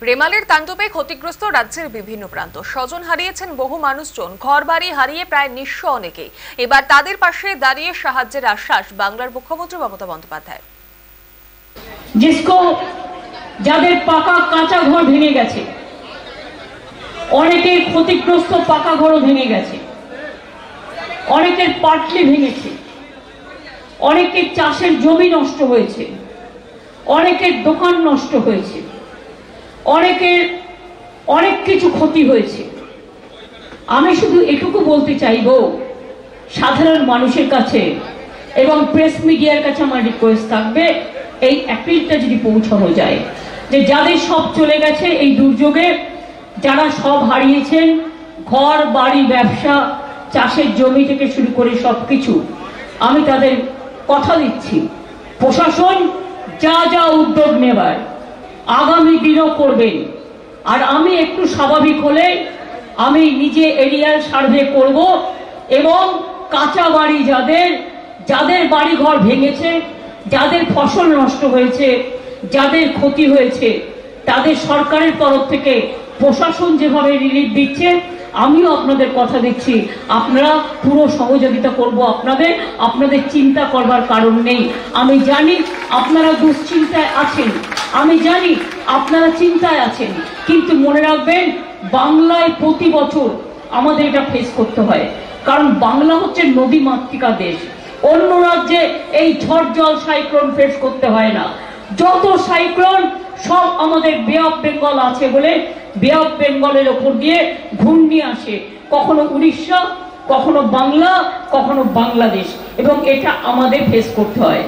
রেমালের তাণ্ডবে ক্ষতিগ্রস্ত রাজ্যের বিভিন্ন প্রান্ত। স্বজন হারিয়েছেন বহু মানুষজন, ঘরবাড়ি হারিয়ে প্রায় নিঃস্ব অনেকেই। এবার তাদের পাশে দাঁড়িয়ে সাহায্যের আশ্বাস বাংলার মুখ্যমন্ত্রী মমতা বন্দ্যোপাধ্যায়। যাদের পাকা কাঁচা ঘর ভেঙে গেছে, অনেকের ক্ষতিগ্রস্ত পাকা ঘরও ভেঙে গেছে, অনেকের পাটলি ভেঙেছে, অনেকের চাষের জমি নষ্ট হয়েছে, অনেকের দোকান নষ্ট হয়েছে, অনেকের অনেক কিছু ক্ষতি হয়েছে। আমি শুধু এটুকু বলতে চাইব সাধারণ মানুষের কাছে এবং প্রেস মিডিয়ার কাছে আমার রিকোয়েস্ট থাকবে, এই অ্যাপিলটা যদি পৌঁছানো যায় যে যাদের সব চলে গেছে এই দুর্যোগে, যারা সব হারিয়েছেন, ঘর বাড়ি ব্যবসা চাষের জমি থেকে শুরু করে সবকিছু, আমি তাদের কথা দিচ্ছি প্রশাসন যা যা উদ্যোগ নেবার আগামী দিনও করবেন। আর আমি একটু স্বাভাবিক হলে আমি নিজে এরিয়াল সার্ভে করব এবং কাঁচা বাড়ি যাদের বাড়ি ঘর ভেঙেছে, যাদের ফসল নষ্ট হয়েছে, যাদের ক্ষতি হয়েছে, তাদের সরকারের তরফ থেকে প্রশাসন যেভাবে রিলিফ দিচ্ছে, আমিও আপনাদের কথা দিচ্ছি আপনারা পুরো সহযোগিতা করব। আপনাদের চিন্তা করবার কারণ নেই। আমি জানি আপনারা দুশ্চিন্তায় আছেন, আমি জানি আপনারা চিন্তায় আছেন, কিন্তু মনে রাখবেন বাংলায় প্রতি বছর আমাদের এটা ফেস করতে হয়, কারণ বাংলা হচ্ছে নদী মাতৃকা দেশ। অন্য রাজ্যে এই ঝড় জল সাইক্লোন ফেস করতে হয় না। যত সাইক্লোন সব আমাদের বে অফ বেঙ্গল আছে বলে বে অফ বেঙ্গলের ওপর দিয়ে ঘূর্ণি আসে, কখনো উড়িষ্যা, কখনো বাংলা, কখনো বাংলাদেশ, এবং এটা আমাদের ফেস করতে হয়।